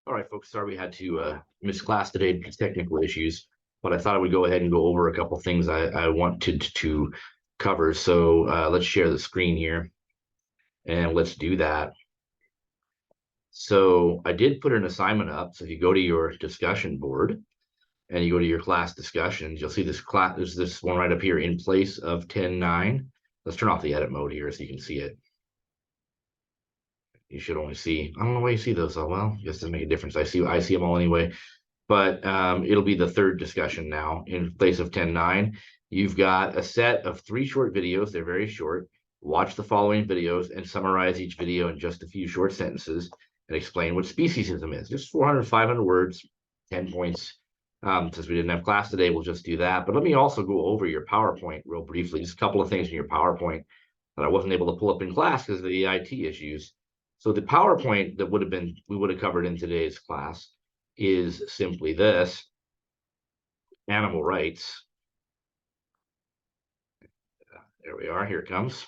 All right, folks, sorry we had to miss class today due to technical issues, but I thought I would go ahead and go over a couple things I wanted to cover. So let's share the screen here and let's do that. So I did put an assignment up. So if you go to your discussion board and you go to your class discussions, you'll see this class. There's this one right up here in place of 10.9. Let's turn off the edit mode here so you can see it. You should only see, I don't know why you see those. Oh, well, it doesn't make a difference. I see them all anyway. But it'll be the third discussion now in place of 10.9. You've got a set of 3 short videos. They're very short. Watch the following videos and summarize each video in just a few short sentences and explain what speciesism is. Just 400, 500 words, 10 points. Since we didn't have class today, we'll just do that. But let me also go over your PowerPoint real briefly. Just a couple of things in your PowerPoint that I wasn't able to pull up in class because of the IT issues. So the PowerPoint that we would have covered in today's class is simply this: animal rights. There we are, here it comes.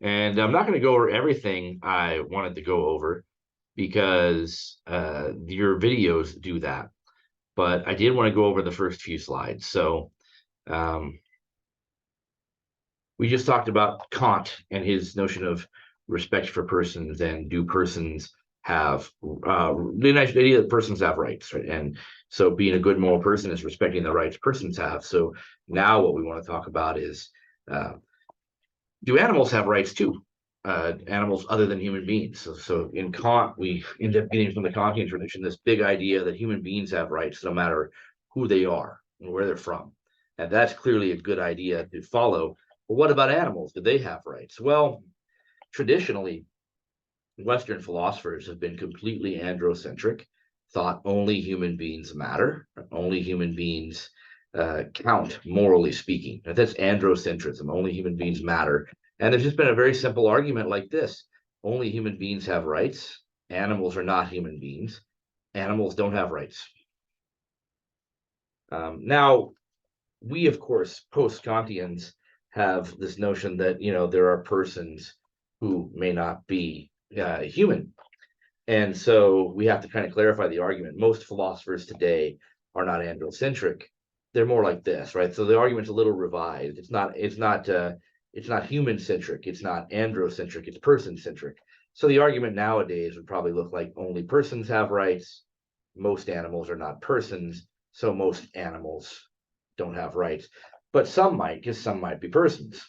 And I'm not going to go over everything I wanted to go over because your videos do that. But I did want to go over the first few slides. So we just talked about Kant and his notion of respect for persons and do persons have the idea that persons have rights, right? And so being a good moral person is respecting the rights persons have. So now what we want to talk about is do animals have rights too? Animals other than human beings. So in Kant, we end up getting from the Kantian tradition this big idea that human beings have rights no matter who they are and where they're from. And that's clearly a good idea to follow. But what about animals? Do they have rights? Well, traditionally, Western philosophers have been completely androcentric, thought only human beings matter, only human beings count, morally speaking. That's androcentrism, only human beings matter. And there's just been a very simple argument like this: only human beings have rights, animals are not human beings, animals don't have rights. Now, we, of course, post-Kantians have this notion that, there are persons who may not be human. And so we have to kind of clarify the argument. Most philosophers today are not androcentric. They're more like this, right? So the argument's a little revised. It's not human centric. It's not androcentric. It's person centric. So the argument nowadays would probably look like only persons have rights. Most animals are not persons. So most animals don't have rights, but some might, because some might be persons.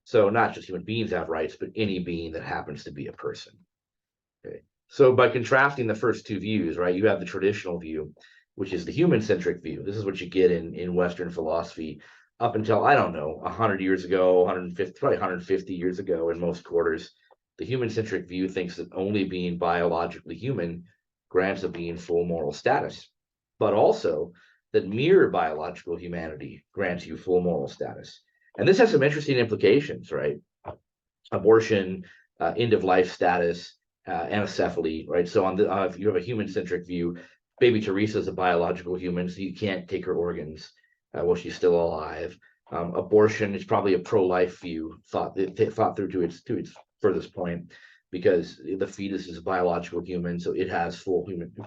So not just human beings have rights, but any being that happens to be a person. Okay. So by contrasting the first two views, right, you have the traditional view, which is the human-centric view. This is what you get in Western philosophy up until, I don't know, 100 years ago, 150, probably 150 years ago in most quarters. The human-centric view thinks that only being biologically human grants a being full moral status, but also that mere biological humanity grants you full moral status. And this has some interesting implications, right? Abortion, end-of-life status, anencephaly, right? So if you have a human-centric view, baby Teresa is a biological human, so you can't take her organs while she's still alive. Abortion is probably a pro-life view, thought through to its furthest point, because the fetus is a biological human, so it has full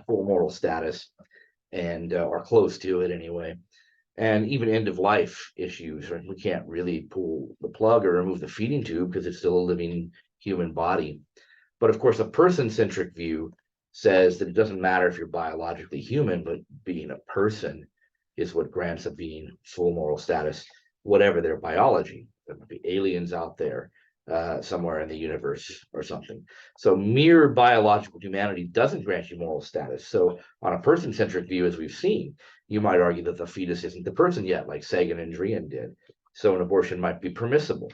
moral status, and or close to it anyway. And even end-of-life issues, right? We can't really pull the plug or remove the feeding tube because it's still a living human body. But of course, a person-centric view says that it doesn't matter if you're biologically human, but being a person is what grants a being full moral status, whatever their biology. There might be aliens out there somewhere in the universe or something. So mere biological humanity doesn't grant you moral status. So on a person-centric view, as we've seen, you might argue that the fetus isn't the person yet, like Sagan and Drian did. So an abortion might be permissible.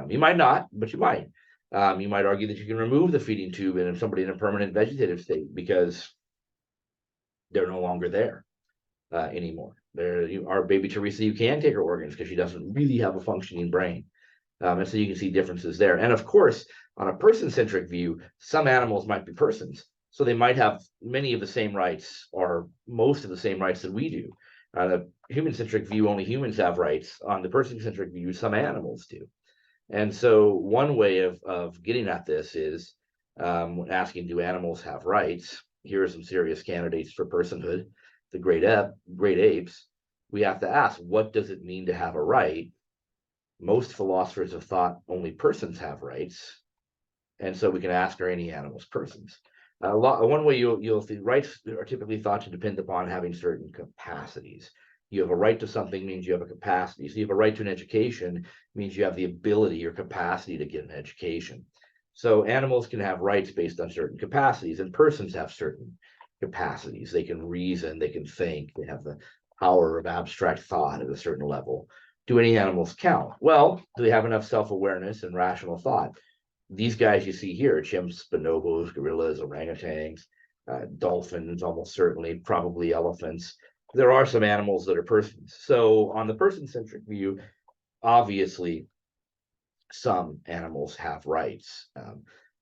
You might not, but you might. You might argue that you can remove the feeding tube and somebody in a permanent vegetative state because they're no longer there anymore. Our baby Teresa, you can take her organs because she doesn't really have a functioning brain. And so you can see differences there. And of course, on a person-centric view, some animals might be persons. So they might have many of the same rights or most of the same rights that we do. On the human-centric view, only humans have rights. On the person-centric view, some animals do. And so one way of getting at this is Asking, do animals have rights? Here are some serious candidates for personhood. The great apes. We have to ask, what does it mean to have a right? Most philosophers have thought only persons have rights, and so we can ask, are any animals persons? One way you'll see rights are typically thought to depend upon having certain capacities. You have a right to something means you have a capacity. So you have a right to an education means you have the ability or capacity to get an education. So animals can have rights based on certain capacities, and persons have certain capacities. They can reason, they can think, they have the power of abstract thought at a certain level. Do any animals count? Well, do they have enough self-awareness and rational thought? These guys you see here, chimps, bonobos, gorillas, orangutans, dolphins, almost certainly, probably elephants. There are some animals that are persons. So on the person-centric view, obviously some animals have rights.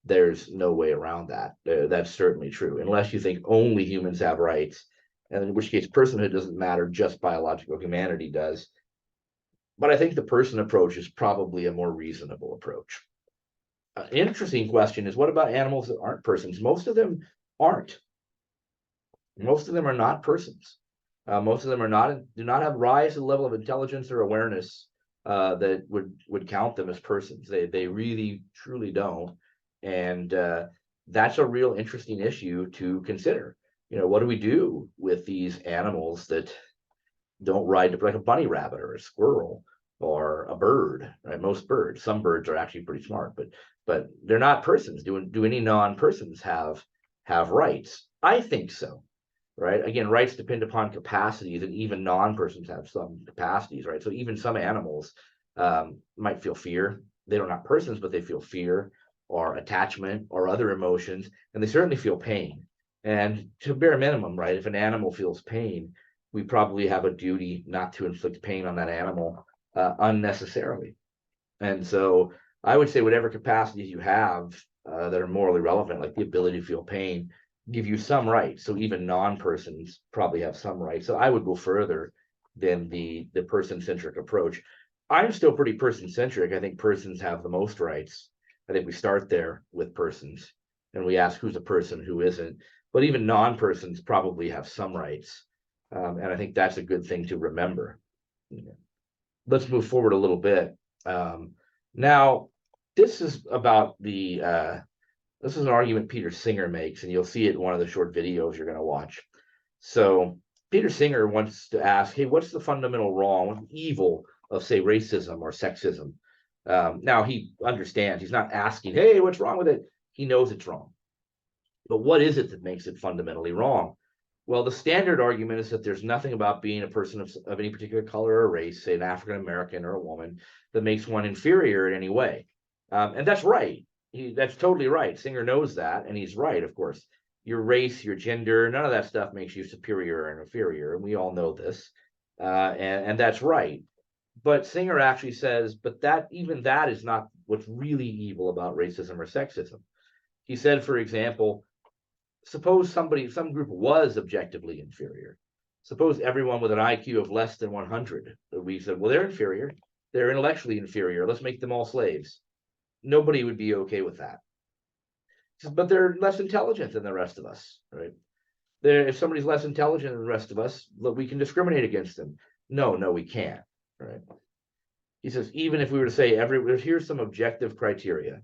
There's no way around that. That's certainly true, unless you think only humans have rights, and in which case personhood doesn't matter, just biological humanity does. But I think the person approach is probably a more reasonable approach. Interesting question is, what about animals that aren't persons? Most of them aren't. Most of them are not persons. Most of them do not have rise to the level of intelligence or awareness that would count them as persons. They really truly don't, and that's a real interesting issue to consider. What do we do with these animals that don't ride like a bunny rabbit or a squirrel or a bird, right? Most birds, some birds are actually pretty smart, but they're not persons. Do any non-persons have rights? I think so, right? Again, rights depend upon capacities, and even non-persons have some capacities, right? So even some animals might feel fear. They are not persons, but they feel fear or attachment or other emotions, and they certainly feel pain. And to bare minimum, right? If an animal feels pain, we probably have a duty not to inflict pain on that animal unnecessarily. And so I would say whatever capacities you have that are morally relevant, like the ability to feel pain, give you some rights. So even non-persons probably have some rights. So I would go further than the person-centric approach. I'm still pretty person-centric. I think persons have the most rights. I think we start there with persons and we ask who's a person, who isn't. But even non-persons probably have some rights. And I think that's a good thing to remember. Let's move forward a little bit. Now, this is about this is an argument Peter Singer makes, and you'll see it in one of the short videos you're going to watch. So Peter Singer wants to ask, hey, what's the fundamental wrong, what's the evil of, say, racism or sexism? Now, he understands. He's not asking, hey, what's wrong with it? He knows it's wrong. But what is it that makes it fundamentally wrong? Well, the standard argument is that there's nothing about being a person of any particular color or race, say an African American or a woman, that makes one inferior in any way. And that's right. That's totally right. Singer knows that, and he's right, of course. Your race, your gender, none of that stuff makes you superior and inferior, and we all know this. And that's right. But Singer actually says, but even that is not what's really evil about racism or sexism. He said, for example, suppose some group was objectively inferior. Suppose everyone with an IQ of less than 100, we said, well, they're inferior. They're intellectually inferior. Let's make them all slaves. Nobody would be okay with that. But they're less intelligent than the rest of us, right? If somebody's less intelligent than the rest of us, we can discriminate against them. No, we can't, right? He says, even if we were to say here's some objective criteria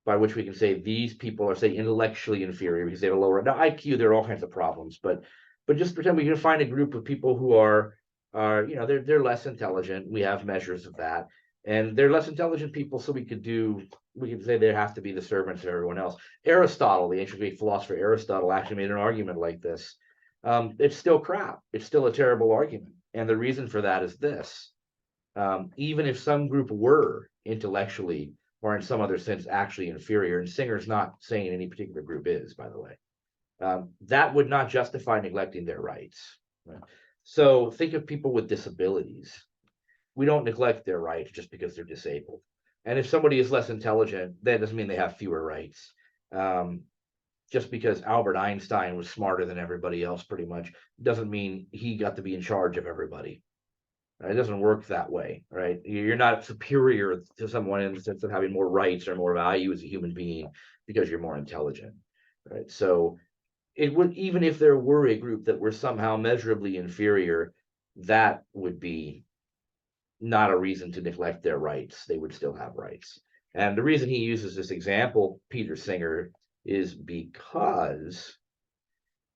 by which we can say these people are, say, intellectually inferior because they have a lower. Now, IQ, there are all kinds of problems, but just pretend we can find a group of people who are they're less intelligent. We have measures of that, and they're less intelligent people, so we could say they have to be the servants of everyone else. Aristotle, the ancient Greek philosopher Aristotle, actually made an argument like this. It's still crap. It's still a terrible argument, and the reason for that is this: even if some group were intellectually or in some other sense actually inferior, and Singer's not saying any particular group is, by the way, that would not justify neglecting their rights. Right? So think of people with disabilities. We don't neglect their rights just because they're disabled. And if somebody is less intelligent, that doesn't mean they have fewer rights. Just because Albert Einstein was smarter than everybody else, pretty much, doesn't mean he got to be in charge of everybody. It doesn't work that way, right? You're not superior to someone in the sense of having more rights or more value as a human being because you're more intelligent, right? So it would, even if there were a group that were somehow measurably inferior, that would be not a reason to neglect their rights. They would still have rights. And the reason he uses this example, Peter Singer, is because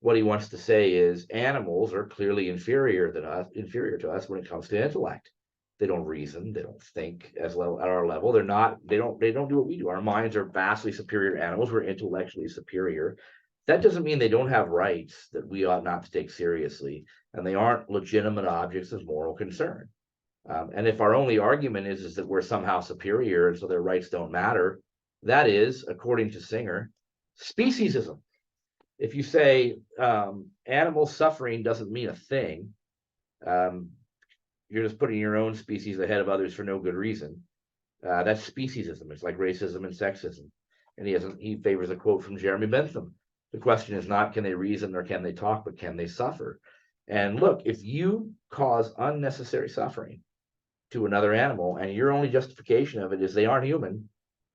what he wants to say is animals are clearly inferior to us when it comes to intellect. They don't reason, they don't think as low at our level. They don't do what we do. Our minds are vastly superior to animals. We're intellectually superior. That doesn't mean they don't have rights that we ought not to take seriously, and they aren't legitimate objects of moral concern. And if our only argument is that we're somehow superior and so their rights don't matter, that is, according to Singer, speciesism. If you say animal suffering doesn't mean a thing, um, you're just putting your own species ahead of others for no good reason. That's speciesism. It's like racism and sexism. And he favors a quote from Jeremy Bentham. The question is not can they reason or can they talk, but can they suffer? And look, if you cause unnecessary suffering to another animal and your only justification of it is they aren't human,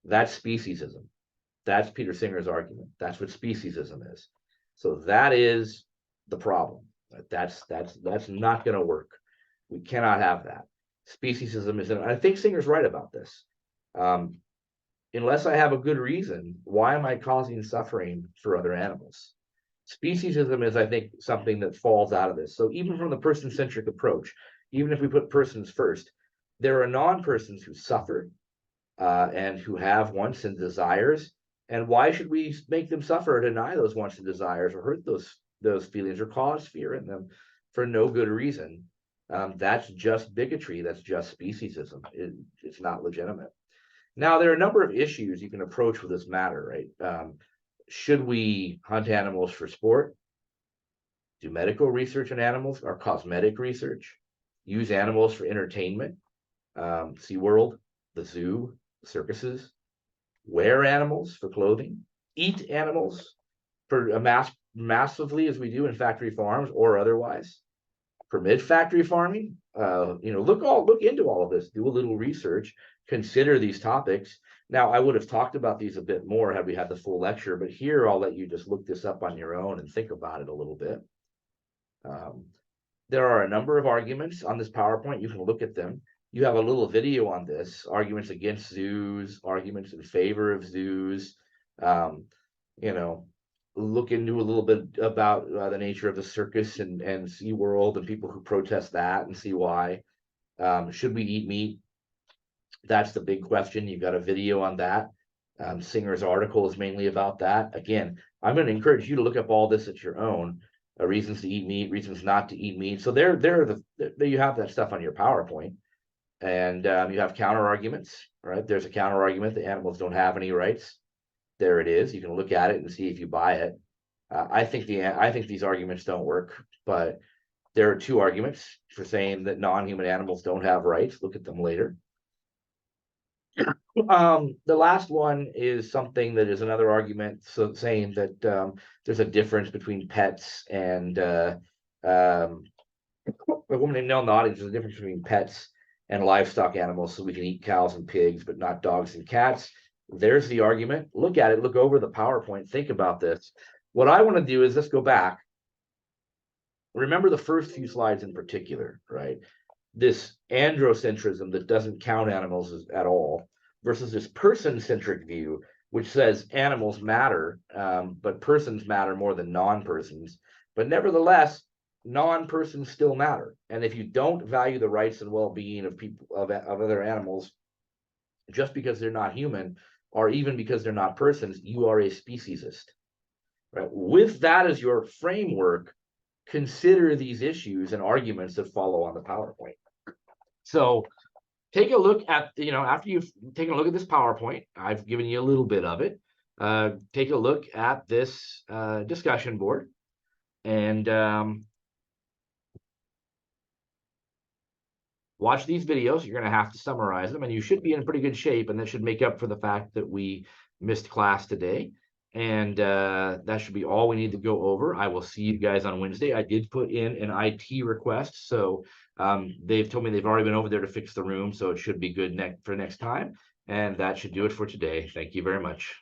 that's speciesism. That's Peter Singer's argument. That's what speciesism is. So that is the problem. That's not going to work. We cannot have that. Speciesism is, I think Singer's right about this. Um, unless I have a good reason, why am I causing suffering for other animals? Speciesism is, I think, something that falls out of this. So even from the person-centric approach, even if we put persons first, there are non-persons who suffer and who have wants and desires. And why should we make them suffer or deny those wants and desires or hurt those feelings or cause fear in them for no good reason? That's just bigotry. That's just speciesism. It's not legitimate. Now, there are a number of issues you can approach with this matter, right? Should we hunt animals for sport? Do medical research on animals or cosmetic research? Use animals for entertainment? SeaWorld, the zoo, circuses, wear animals for clothing, eat animals for massively as we do in factory farms or otherwise, permit factory farming. Look into all of this, do a little research, consider these topics. Now, I would have talked about these a bit more had we had the full lecture, but here I'll let you just look this up on your own and think about it a little bit. There are a number of arguments on this PowerPoint. You can look at them. You have a little video on this, arguments against zoos, arguments in favor of zoos. You know, look into a little bit about the nature of the circus and SeaWorld and people who protest that and see why. Should we eat meat? That's the big question. You've got a video on that. Singer's article is mainly about that. Again, I'm going to encourage you to look up all this at your own. Reasons to eat meat, reasons not to eat meat. So there you have that stuff on your PowerPoint. And you have counter arguments, right? There's a counter argument that animals don't have any rights. There it is. You can look at it and see if you buy it. I think these arguments don't work, but there are two arguments for saying that non-human animals don't have rights. Look at them later. The last one is something that is another argument, so saying that there's a difference between pets and a woman named Nell Nottage. There's a difference between pets and livestock animals, so we can eat cows and pigs, but not dogs and cats. There's the argument. Look at it, look over the PowerPoint, think about this. What I want to do is let's go back. Remember the first few slides in particular, right? This androcentrism that doesn't count animals at all versus this person-centric view, which says animals matter, but persons matter more than non-persons. But nevertheless, non-persons still matter. And if you don't value the rights and well-being of people of other animals, just because they're not human, or even because they're not persons, you are a speciesist. Right? With that as your framework, consider these issues and arguments that follow on the PowerPoint. So take a look at, after you've taken a look at this PowerPoint, I've given you a little bit of it. Take a look at this discussion board and watch these videos. You're going to have to summarize them, and you should be in pretty good shape, and that should make up for the fact that we missed class today. And that should be all we need to go over. I will see you guys on Wednesday. I did put in an IT request, so they've told me they've already been over there to fix the room, so it should be good for next time. And that should do it for today. Thank you very much.